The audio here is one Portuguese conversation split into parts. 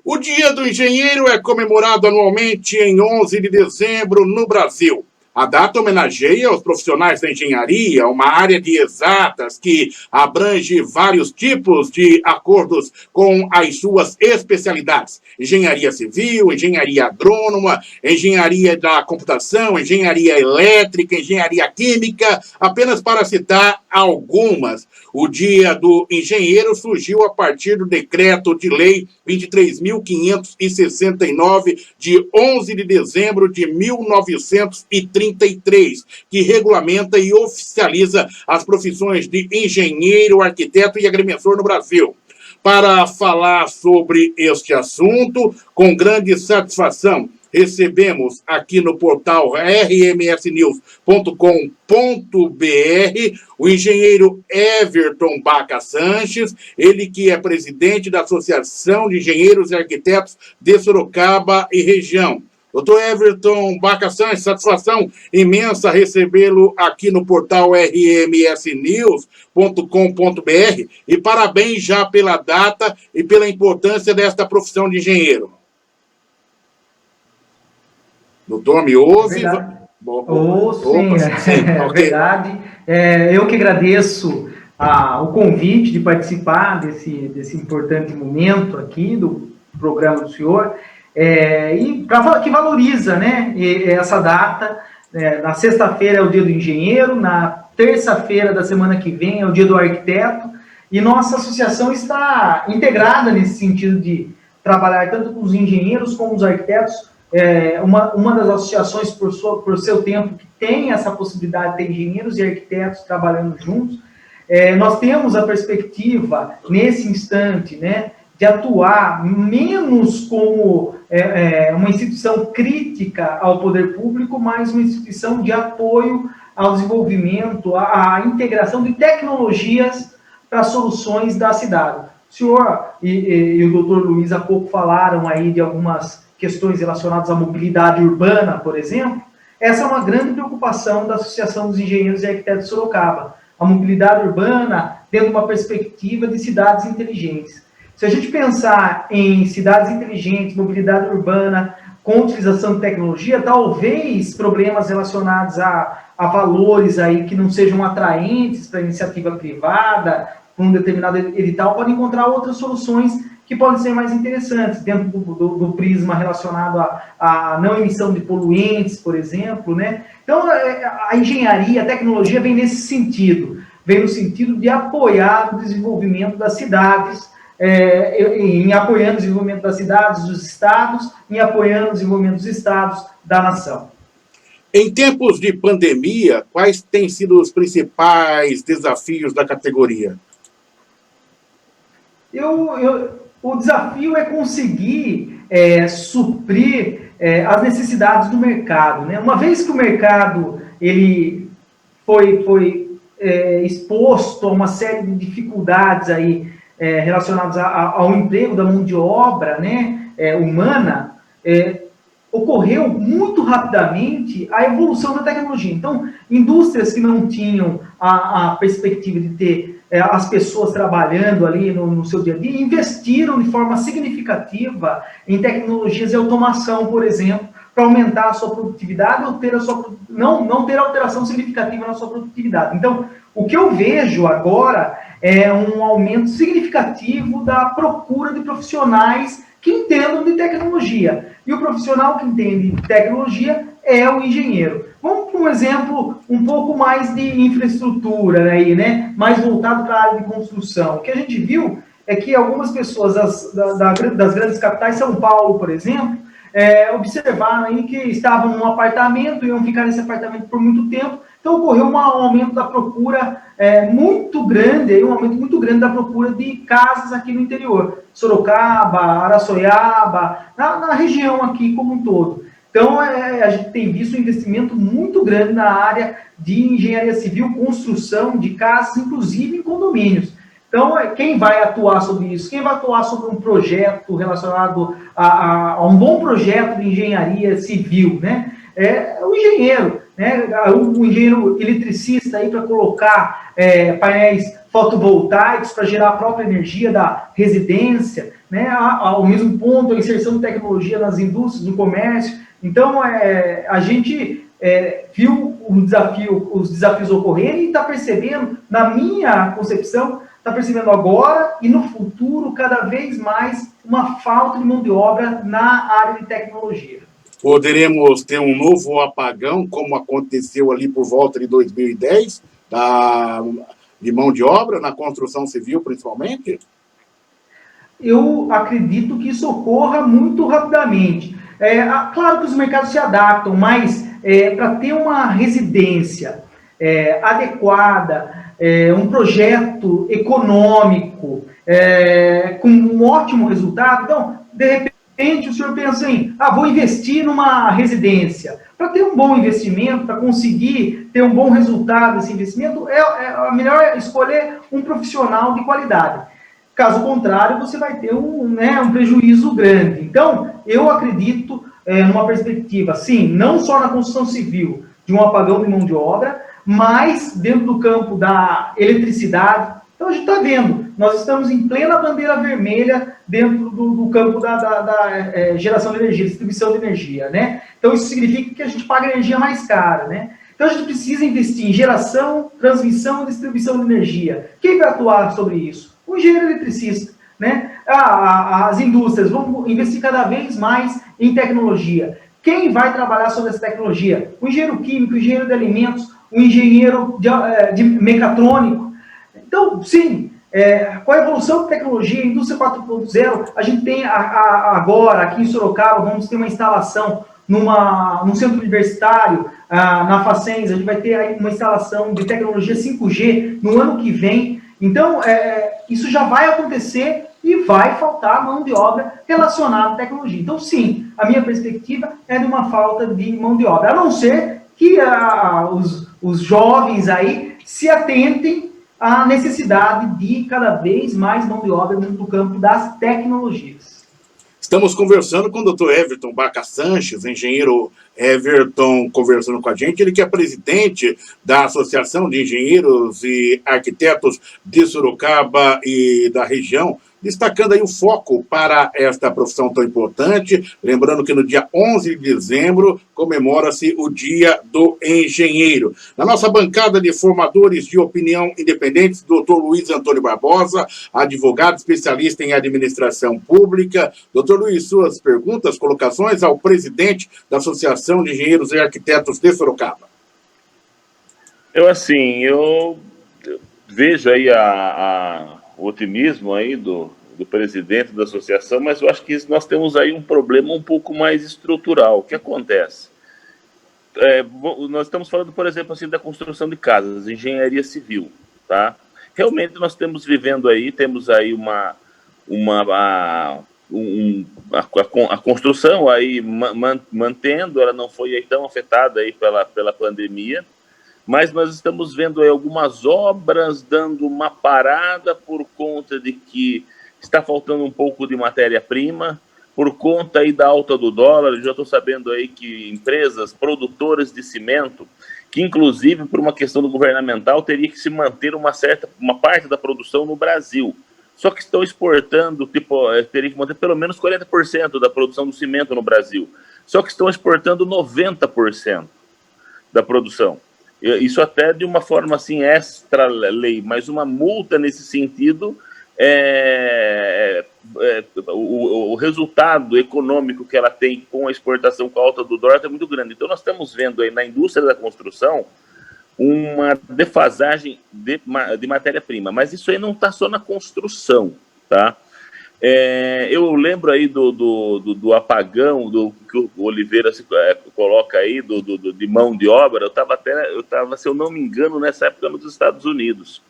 O Dia do Engenheiro é comemorado anualmente em 11 de dezembro no Brasil. A data homenageia os profissionais da engenharia, uma área de exatas que abrange vários tipos de acordos com as suas especialidades. Engenharia civil, engenharia agrônoma, engenharia da computação, engenharia elétrica, engenharia química, apenas para citar algumas. O Dia do Engenheiro surgiu a partir do Decreto de Lei 23.569, de 11 de dezembro de 1933, que regulamenta e oficializa as profissões de engenheiro, arquiteto e agrimensor no Brasil. Para falar sobre este assunto, com grande satisfação, recebemos aqui no portal rmsnews.com.br o engenheiro Everton Baca Sanches, ele que é presidente da Associação de Engenheiros e Arquitetos de Sorocaba e região. Doutor Everton Baca Sanches, satisfação imensa recebê-lo aqui no portal rmsnews.com.br e parabéns já pela data e pela importância desta profissão de engenheiro. Doutor, me ouve? Sim, é verdade. Eu que agradeço o convite de participar desse importante momento aqui do programa do senhor, e que valoriza, né, essa data. Na sexta-feira é o Dia do Engenheiro, na terça-feira da semana que vem é o Dia do Arquiteto, e nossa associação está integrada nesse sentido de trabalhar tanto com os engenheiros como os arquitetos. Uma das associações, por seu tempo, que tem essa possibilidade de ter engenheiros e arquitetos trabalhando juntos. Nós temos a perspectiva, nesse instante, né, de atuar menos como uma instituição crítica ao poder público, mas uma instituição de apoio ao desenvolvimento, à integração de tecnologias para soluções da cidade. O senhor e o doutor Luiz há pouco falaram aí de algumas questões relacionadas à mobilidade urbana, por exemplo. Essa é uma grande preocupação da Associação dos Engenheiros e Arquitetos de Sorocaba. A mobilidade urbana dentro de uma perspectiva de cidades inteligentes. Se a gente pensar em cidades inteligentes, mobilidade urbana, com utilização de tecnologia, talvez problemas relacionados a valores aí que não sejam atraentes para a iniciativa privada, para um determinado edital, podem encontrar outras soluções que podem ser mais interessantes, dentro do prisma relacionado à não emissão de poluentes, por exemplo, né? Então, a engenharia, a tecnologia vem nesse sentido, vem no sentido de apoiar o desenvolvimento das cidades, em apoiando o desenvolvimento das cidades, dos estados, em apoiando o desenvolvimento dos estados, da nação. Em tempos de pandemia, quais têm sido os principais desafios da categoria? O desafio é conseguir suprir as necessidades do mercado, né? Uma vez que o mercado ele foi exposto a uma série de dificuldades aí, relacionadas ao emprego da mão de obra, né, humana, ocorreu muito rapidamente a evolução da tecnologia. Então, indústrias que não tinham a perspectiva de ter as pessoas trabalhando ali no seu dia a dia, investiram de forma significativa em tecnologias de automação, por exemplo, para aumentar a sua produtividade ou ter não ter alteração significativa na sua produtividade. Então, o que eu vejo agora é um aumento significativo da procura de profissionais que entendam de tecnologia. E o profissional que entende de tecnologia é o engenheiro. Vamos para um exemplo um pouco mais de infraestrutura, aí, né? Mais voltado para a área de construção. O que a gente viu é que algumas pessoas das grandes capitais, São Paulo, por exemplo, observaram aí que estavam num apartamento, iam ficar nesse apartamento por muito tempo, então ocorreu um aumento da procura muito grande, um aumento muito grande da procura de casas aqui no interior, Sorocaba, Araçoiaba, na região aqui como um todo. Então, a gente tem visto um investimento muito grande na área de engenharia civil, construção de casas, inclusive em condomínios. Então, quem vai atuar sobre isso? Quem vai atuar sobre um projeto relacionado a um bom projeto de engenharia civil, né? É o engenheiro. né? O engenheiro eletricista aí para colocar painéis fotovoltaicos para gerar a própria energia da residência, né? Ao mesmo ponto, a inserção de tecnologia nas indústrias, no comércio. Então, a gente viu os desafios ocorrerem e está percebendo, na minha concepção, está percebendo agora e no futuro, cada vez mais, uma falta de mão de obra na área de tecnologia. Poderemos ter um novo apagão, como aconteceu ali por volta de 2010, de mão de obra, na construção civil, principalmente? Eu acredito que isso ocorra muito rapidamente. Claro que os mercados se adaptam, mas para ter uma residência adequada, um projeto econômico com um ótimo resultado, então, de repente, o senhor pensa assim, vou investir numa residência. Para ter um bom investimento, para conseguir ter um bom resultado desse investimento, é melhor escolher um profissional de qualidade. Caso contrário, você vai ter um prejuízo grande. Então, eu acredito numa perspectiva, sim, não só na construção civil, de um apagão de mão de obra, mas dentro do campo da eletricidade. Então, a gente está vendo, nós estamos em plena bandeira vermelha dentro do campo da geração de energia, distribuição de energia, né? Então, isso significa que a gente paga energia mais cara, né? Então, a gente precisa investir em geração, transmissão e distribuição de energia. Quem vai atuar sobre isso? O engenheiro eletricista, né? As indústrias vão investir cada vez mais em tecnologia. Quem vai trabalhar sobre essa tecnologia? O engenheiro químico, o engenheiro de alimentos, o engenheiro de mecatrônico. Então, sim, com a evolução da tecnologia, a indústria 4.0, a gente tem agora, aqui em Sorocaba, vamos ter uma instalação num centro universitário, na Facens, a gente vai ter aí uma instalação de tecnologia 5G no ano que vem. Então, isso já vai acontecer e vai faltar mão de obra relacionada à tecnologia. Então, sim, a minha perspectiva é de uma falta de mão de obra, a não ser que os jovens aí se atentem à necessidade de cada vez mais mão de obra dentro do campo das tecnologias. Estamos conversando com o Dr. Everton Baca Sanches, engenheiro Everton, conversando com a gente. Ele que é presidente da Associação de Engenheiros e Arquitetos de Sorocaba e da região, destacando aí o foco para esta profissão tão importante. Lembrando que no dia 11 de dezembro comemora-se o Dia do Engenheiro. Na nossa bancada de formadores de opinião independentes, Dr. Luiz Antônio Barbosa, advogado especialista em administração pública. Dr. Luiz, suas perguntas, colocações ao presidente da Associação de Engenheiros e Arquitetos de Sorocaba. Eu vejo aí o otimismo aí do presidente da associação, mas eu acho que nós temos aí um problema um pouco mais estrutural. O que acontece? Nós estamos falando, por exemplo, assim, da construção de casas, engenharia civil, tá? Realmente nós temos temos aí a construção aí mantendo, ela não foi aí tão afetada aí pela pandemia, mas nós estamos vendo aí algumas obras dando uma parada por conta de que está faltando um pouco de matéria-prima, por conta aí da alta do dólar. Eu já estou sabendo aí que empresas produtoras de cimento, que inclusive por uma questão governamental teria que se manter uma parte da produção no Brasil, só que estão exportando, teria que manter pelo menos 40% da produção do cimento no Brasil, só que estão exportando 90% da produção. Isso até de uma forma assim extra-lei, mas uma multa nesse sentido, o resultado econômico que ela tem com a exportação com a alta do dólar é muito grande. Então nós estamos vendo aí na indústria da construção uma defasagem de matéria-prima, mas isso aí não está só na construção, tá? Eu lembro aí do apagão que o Oliveira coloca aí, de mão de obra. Eu estava, se eu não me engano, nessa época nos Estados Unidos.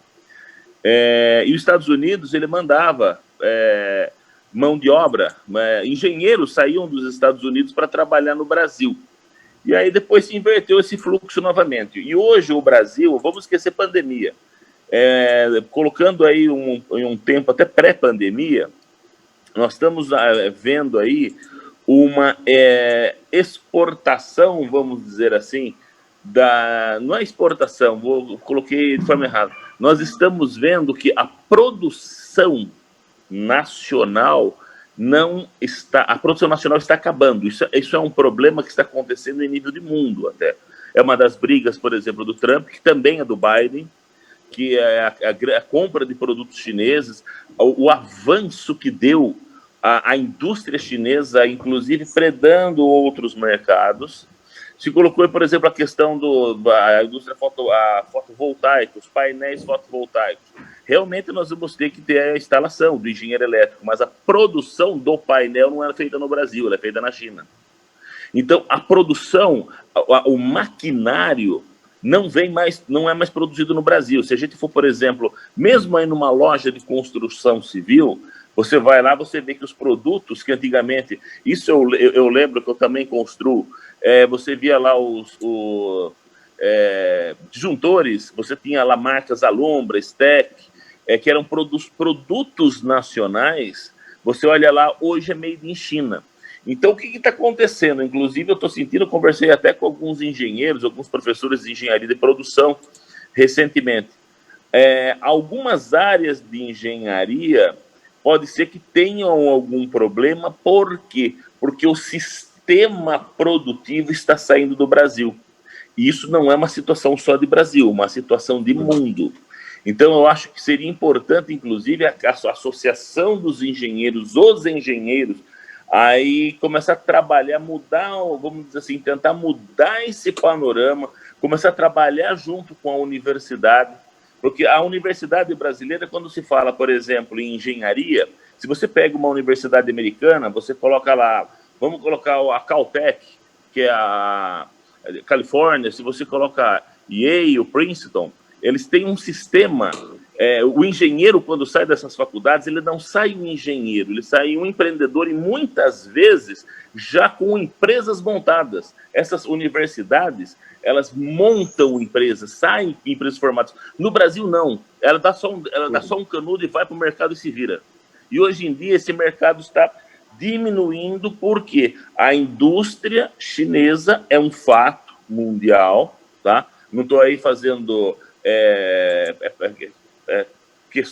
E os Estados Unidos, ele mandava mão de obra, engenheiros saíam dos Estados Unidos para trabalhar no Brasil. E aí depois se inverteu esse fluxo novamente. E hoje o Brasil, vamos esquecer pandemia, colocando aí um tempo até pré-pandemia, nós estamos vendo aí uma exportação, vamos dizer assim, não é exportação, coloquei de forma errada. Nós estamos vendo que a produção nacional a produção nacional está acabando. Isso é um problema que está acontecendo em nível de mundo até. É uma das brigas, por exemplo, do Trump, que também é do Biden, que é a compra de produtos chineses, o avanço que deu a indústria chinesa, inclusive predando outros mercados. Se colocou, por exemplo, a questão da indústria fotovoltaica, os painéis fotovoltaicos. Realmente nós vamos ter que ter a instalação do engenheiro elétrico, mas a produção do painel não é feita no Brasil, ela é feita na China. Então, a produção, o maquinário não é mais produzido no Brasil. Se a gente for, por exemplo, mesmo aí numa loja de construção civil, você vai lá, você vê que os produtos que antigamente, isso eu lembro que eu também construo, você via lá os disjuntores, você tinha lá marcas Alumbra, Stec, que eram produtos nacionais, você olha lá, hoje é made in China. Então, o que está acontecendo? Inclusive, eu estou sentindo, conversei até com alguns engenheiros, alguns professores de engenharia de produção recentemente. Algumas áreas de engenharia pode ser que tenham algum problema. Por quê? Porque o sistema produtivo está saindo do Brasil. E isso não é uma situação só de Brasil, uma situação de mundo. Então, eu acho que seria importante, inclusive, a associação dos engenheiros, os engenheiros, aí começar a trabalhar, mudar, vamos dizer assim, tentar mudar esse panorama, começar a trabalhar junto com a universidade, porque a universidade brasileira, quando se fala, por exemplo, em engenharia, se você pega uma universidade americana, você coloca lá, vamos colocar a Caltech, que é a Califórnia, se você colocar Yale, Princeton, eles têm um sistema, o engenheiro, quando sai dessas faculdades, ele não sai um engenheiro, ele sai um empreendedor, e muitas vezes já com empresas montadas. Essas universidades, elas montam empresas, saem empresas formadas. No Brasil, não. Ela dá só um canudo e vai para o mercado e se vira. E hoje em dia, esse mercado está diminuindo porque a indústria chinesa é um fato mundial, tá? Não estou aí fazendo...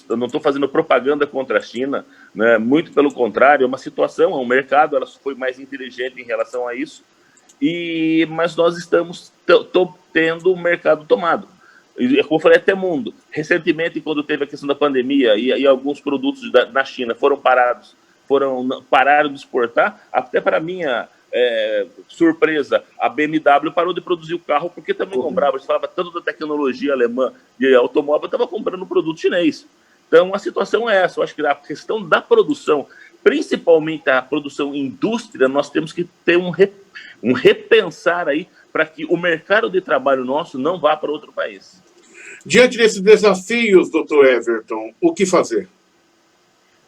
não estou fazendo propaganda contra a China, né? Muito pelo contrário, é uma situação, é um mercado, ela foi mais inteligente em relação a isso, mas nós estamos tendo o mercado tomado. E, como eu falei, até mundo. Recentemente, quando teve a questão da pandemia e alguns produtos na China pararam de exportar, até para minha surpresa, a BMW parou de produzir o carro porque também comprava. A gente falava tanto da tecnologia alemã de automóvel, estava comprando produto chinês. Então, a situação é essa. Eu acho que a questão da produção, principalmente a produção indústria, nós temos que ter um repensar aí para que o mercado de trabalho nosso não vá para outro país. Diante desses desafios, doutor Everton, o que fazer?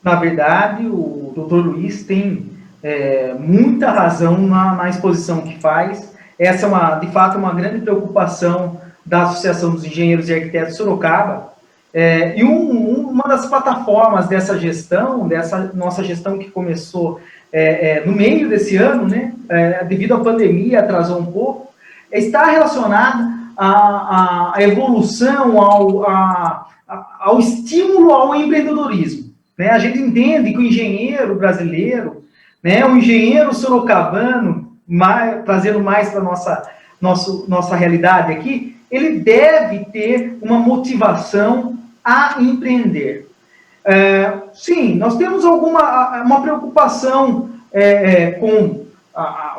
Na verdade, o doutor Luiz tem muita razão na exposição que faz. Essa é, de fato, uma grande preocupação da Associação dos Engenheiros e Arquitetos de Sorocaba. E uma das plataformas dessa gestão, dessa nossa gestão que começou no meio desse ano, né, devido à pandemia, atrasou um pouco, está relacionada à evolução, ao estímulo ao empreendedorismo. Né? A gente entende que o engenheiro brasileiro, né, o engenheiro sorocabano, trazendo mais para a nossa realidade aqui, ele deve ter uma motivação a empreender. Sim, nós temos uma preocupação com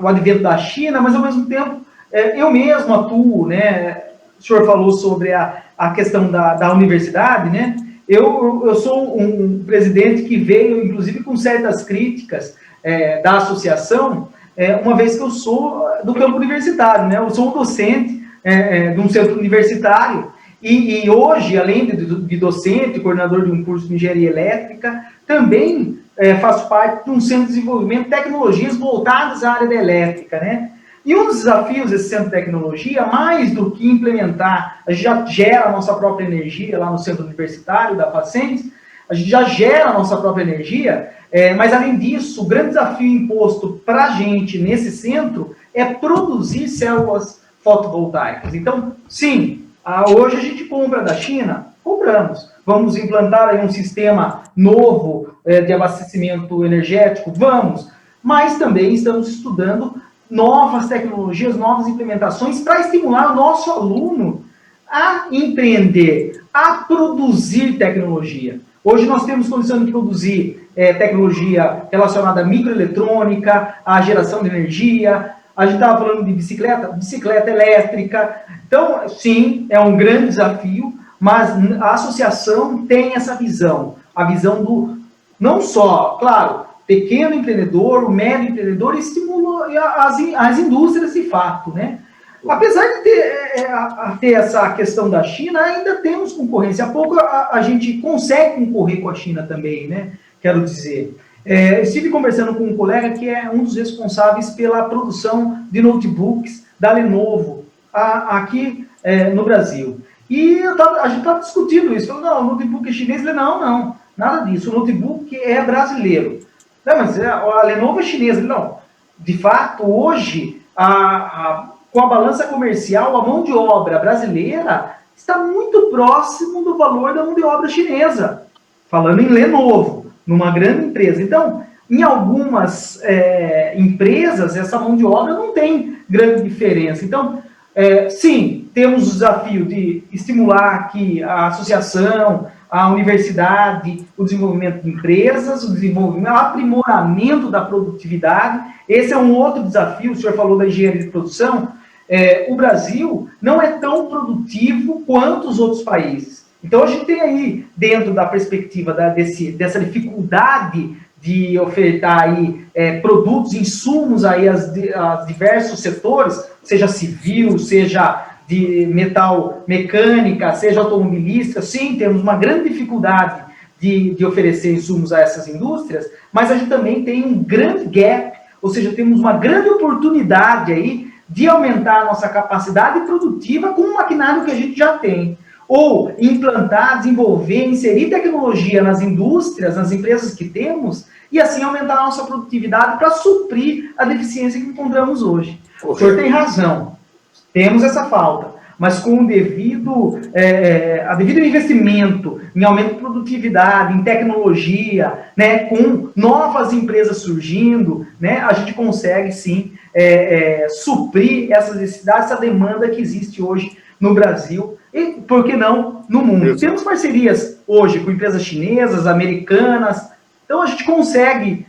o advento da China, mas, ao mesmo tempo, eu mesmo atuo, né? O senhor falou sobre a questão da universidade, né? Eu sou um presidente que veio, inclusive, com certas críticas da associação, uma vez que eu sou do campo universitário, né? Eu sou um docente de um centro universitário e hoje, além de docente, coordenador de um curso de engenharia elétrica, também faço parte de um centro de desenvolvimento de tecnologias voltadas à área da elétrica, né? E um dos desafios desse centro de tecnologia, mais do que implementar, a gente já gera a nossa própria energia lá no centro universitário da Facentes, a gente já gera a nossa própria energia, mas além disso, o grande desafio imposto para a gente nesse centro é produzir células fotovoltaicas. Então, sim, hoje a gente compra da China, compramos. Vamos implantar aí um sistema novo de abastecimento energético? Vamos. Mas também estamos estudando novas tecnologias, novas implementações para estimular o nosso aluno a empreender, a produzir tecnologia. Hoje nós temos condição de produzir tecnologia relacionada à microeletrônica, à geração de energia. A gente estava falando de bicicleta elétrica. Então, sim, é um grande desafio, mas a associação tem essa visão. A visão do, não só, claro, pequeno empreendedor, o médio empreendedor, estimula as indústrias de fato, né? Apesar de ter essa questão da China, ainda temos concorrência. Há pouco a gente consegue concorrer com a China também, né? Quero dizer. Estive conversando com um colega que é um dos responsáveis pela produção de notebooks da Lenovo aqui no Brasil. E a gente estava discutindo isso. Falou, não, o notebook é chinês. Ele, não, nada disso. O notebook é brasileiro. Não, mas a Lenovo é chinesa. Ele, não, de fato, hoje, com a balança comercial, a mão de obra brasileira está muito próximo do valor da mão de obra chinesa. Falando em Lenovo, numa grande empresa. Então, em algumas empresas, essa mão de obra não tem grande diferença. Então, sim, temos o desafio de estimular aqui a associação, a universidade, o desenvolvimento de empresas, o aprimoramento da produtividade. Esse é um outro desafio. O senhor falou da engenharia de produção. O Brasil não é tão produtivo quanto os outros países. Então, a gente tem aí, dentro da perspectiva dessa dificuldade de ofertar aí, produtos, insumos aí a diversos setores, seja civil, seja de metal mecânica, seja automobilística, sim, temos uma grande dificuldade de oferecer insumos a essas indústrias, mas a gente também tem um grande gap, ou seja, temos uma grande oportunidade aí de aumentar a nossa capacidade produtiva com o maquinário que a gente já tem. Ou implantar, desenvolver, inserir tecnologia nas indústrias, nas empresas que temos, e assim aumentar a nossa produtividade para suprir a deficiência que encontramos hoje. O senhor tem razão, temos essa falta, mas com o devido investimento em aumento de produtividade, em tecnologia, né, com novas empresas surgindo, né, a gente consegue sim suprir essas necessidades, essa demanda que existe hoje no Brasil e, por que não, no mundo. Temos parcerias hoje com empresas chinesas, americanas, então a gente consegue,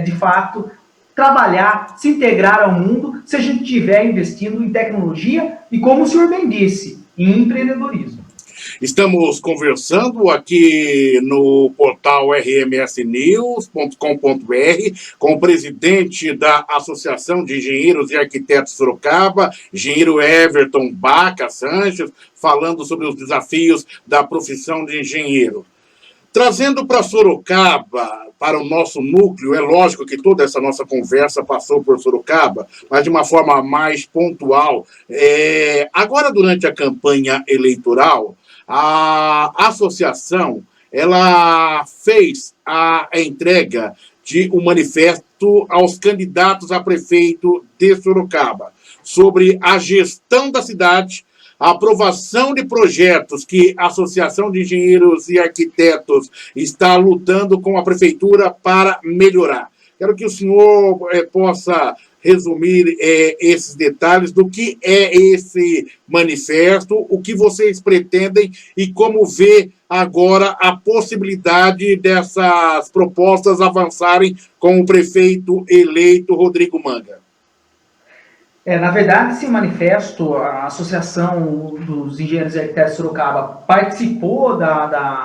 de fato, trabalhar, se integrar ao mundo, se a gente estiver investindo em tecnologia e, como o senhor bem disse, em empreendedorismo. Estamos conversando aqui no portal rmsnews.com.br com o presidente da Associação de Engenheiros e Arquitetos Sorocaba, engenheiro Everton Baca Sanches, falando sobre os desafios da profissão de engenheiro. Trazendo para Sorocaba, para o nosso núcleo, é lógico que toda essa nossa conversa passou por Sorocaba, mas de uma forma mais pontual. Agora, durante a campanha eleitoral, a associação ela fez a entrega de um manifesto aos candidatos a prefeito de Sorocaba sobre a gestão da cidade, a aprovação de projetos que a Associação de Engenheiros e Arquitetos está lutando com a prefeitura para melhorar. Quero que o senhor possa resumir esses detalhes do que é esse manifesto, o que vocês pretendem e como vê agora a possibilidade dessas propostas avançarem com o prefeito eleito Rodrigo Manga. Na verdade, esse manifesto, a Associação dos Engenheiros e Arquitetos de Sorocaba participou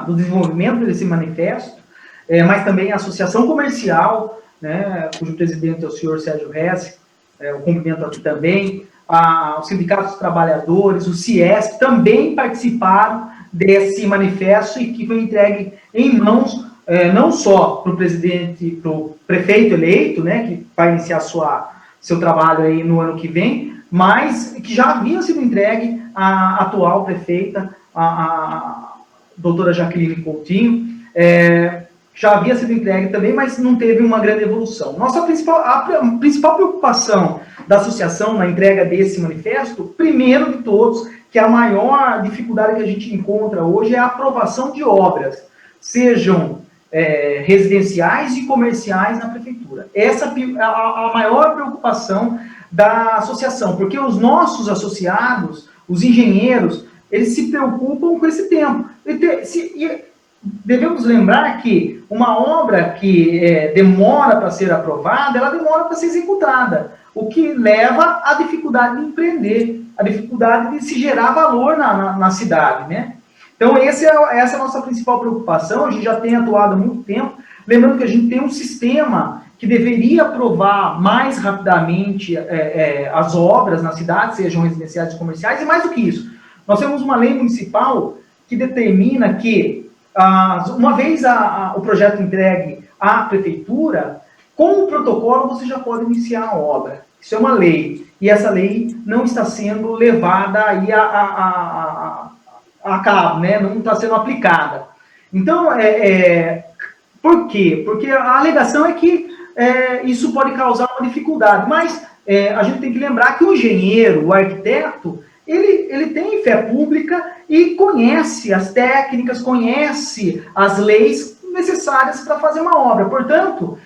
do desenvolvimento desse manifesto, mas também a Associação Comercial, né, cujo presidente é o senhor Sérgio Rez, o cumprimento aqui também, os sindicatos dos trabalhadores, o CIESP, também participaram desse manifesto e que foi entregue em mãos, não só para o prefeito eleito, né, que vai iniciar seu trabalho aí no ano que vem, mas que já havia sido entregue à atual prefeita, a doutora Jaqueline Coutinho, já havia sido entregue também, mas não teve uma grande evolução. A principal preocupação da associação na entrega desse manifesto, primeiro de todos, que a maior dificuldade que a gente encontra hoje é a aprovação de obras, sejam residenciais e comerciais na prefeitura. Essa é a maior preocupação da associação, porque os nossos associados, os engenheiros, eles se preocupam com esse tempo. Devemos lembrar que uma obra que demora para ser aprovada, ela demora para ser executada, o que leva à dificuldade de empreender, a dificuldade de se gerar valor na cidade, né? Então, essa é a nossa principal preocupação. A gente já tem atuado há muito tempo, lembrando que a gente tem um sistema que deveria aprovar mais rapidamente as obras na cidade, sejam residenciais e comerciais, e mais do que isso, nós temos uma lei municipal que determina que, uma vez o projeto entregue à prefeitura, com o protocolo você já pode iniciar a obra. Isso é uma lei, e essa lei não está sendo levada aí a cabo, né? Não está sendo aplicada. Então, por quê? Porque a alegação é que isso pode causar uma dificuldade, mas a gente tem que lembrar que o engenheiro, o arquiteto, ele tem fé pública e conhece as técnicas, conhece as leis necessárias para fazer uma obra. Portanto,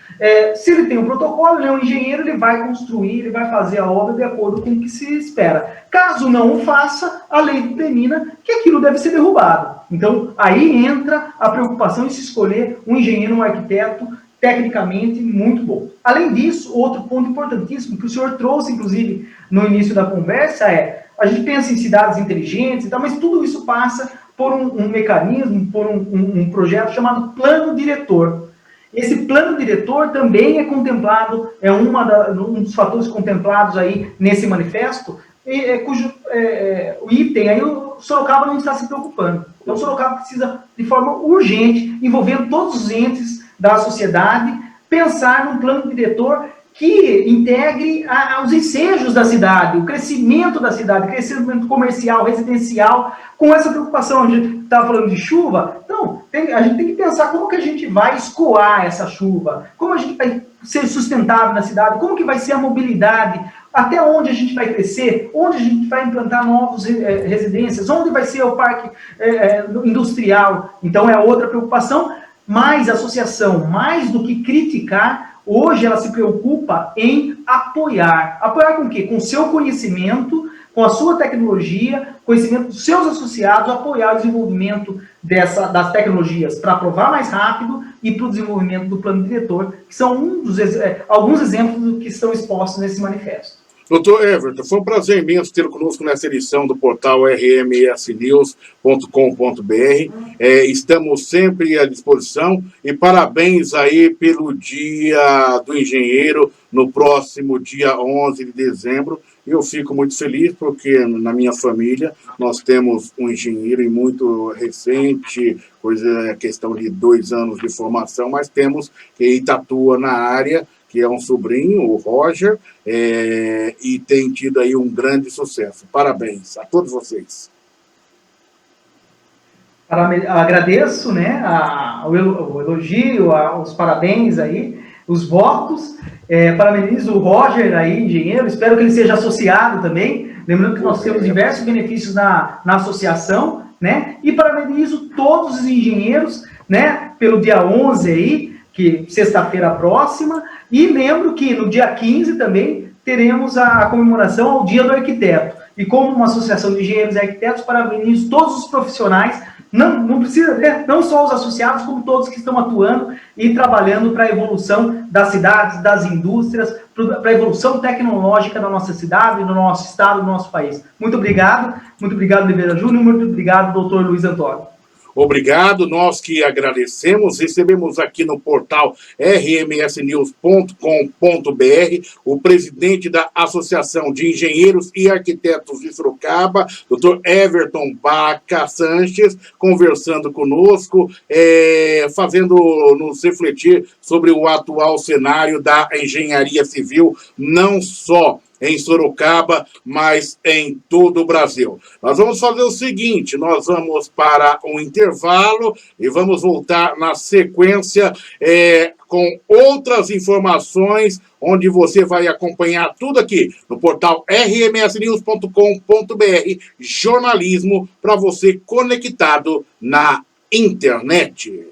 se ele tem um protocolo, ele é um engenheiro, ele vai construir, ele vai fazer a obra de acordo com o que se espera. Caso não o faça, a lei determina que aquilo deve ser derrubado. Então, aí entra a preocupação em se escolher um engenheiro, um arquiteto, tecnicamente muito bom. Além disso, outro ponto importantíssimo que o senhor trouxe, inclusive, no início da conversa, a gente pensa em cidades inteligentes e tal, mas tudo isso passa por um mecanismo, por um projeto chamado plano diretor. Esse plano diretor também é contemplado, um dos fatores contemplados aí nesse manifesto, cujo o item aí o Sorocaba não está se preocupando. Então o Sorocaba precisa, de forma urgente, envolvendo todos os entes da sociedade, pensar num plano diretor que integre os ensejos da cidade, o crescimento da cidade, crescimento comercial, residencial, com essa preocupação. A gente estava falando de chuva, então a gente tem que pensar como que a gente vai escoar essa chuva, como a gente vai ser sustentável na cidade, como que vai ser a mobilidade, até onde a gente vai crescer, onde a gente vai implantar novas residências, onde vai ser o parque industrial. Então é outra preocupação, mas a associação, mais do que criticar, hoje ela se preocupa em apoiar. Apoiar com o quê? Com o seu conhecimento, com a sua tecnologia, conhecimento dos seus associados, apoiar o desenvolvimento das tecnologias para aprovar mais rápido e para o desenvolvimento do plano diretor, que são alguns exemplos do que estão expostos nesse manifesto. Doutor Everton, foi um prazer imenso ter conosco nessa edição do portal rmsnews.com.br. Estamos sempre à disposição e parabéns aí pelo Dia do Engenheiro no próximo dia 11 de dezembro. Eu fico muito feliz porque na minha família nós temos um engenheiro e muito recente, questão de 2 anos de formação, mas temos que atua na área, que é um sobrinho, o Roger, e tem tido aí um grande sucesso. Parabéns a todos vocês. Agradeço, né, o elogio, os parabéns aí, os votos. Parabenizo o Roger aí, engenheiro, espero que ele seja associado também. Lembrando que nós temos diversos benefícios na associação, né, e parabenizo todos os engenheiros, né, pelo dia 11 aí, que sexta-feira próxima, e lembro que no dia 15 também teremos a comemoração ao Dia do Arquiteto. E como uma associação de engenheiros e arquitetos, parabenizo todos os profissionais, não precisa, né, não só os associados, como todos que estão atuando e trabalhando para a evolução das cidades, das indústrias, para a evolução tecnológica da nossa cidade, do nosso estado, do nosso país. Muito obrigado, Oliveira Júnior, muito obrigado, doutor Luiz Antônio. Obrigado, nós que agradecemos. Recebemos aqui no portal rmsnews.com.br o presidente da Associação de Engenheiros e Arquitetos de Sorocaba, Dr. Everton Baca Sanches, conversando conosco, fazendo-nos refletir sobre o atual cenário da engenharia civil, não só em Sorocaba, mas em todo o Brasil. Nós vamos fazer o seguinte, nós vamos para um intervalo e vamos voltar na sequência com outras informações, onde você vai acompanhar tudo aqui no portal rmsnews.com.br, jornalismo para você conectado na internet.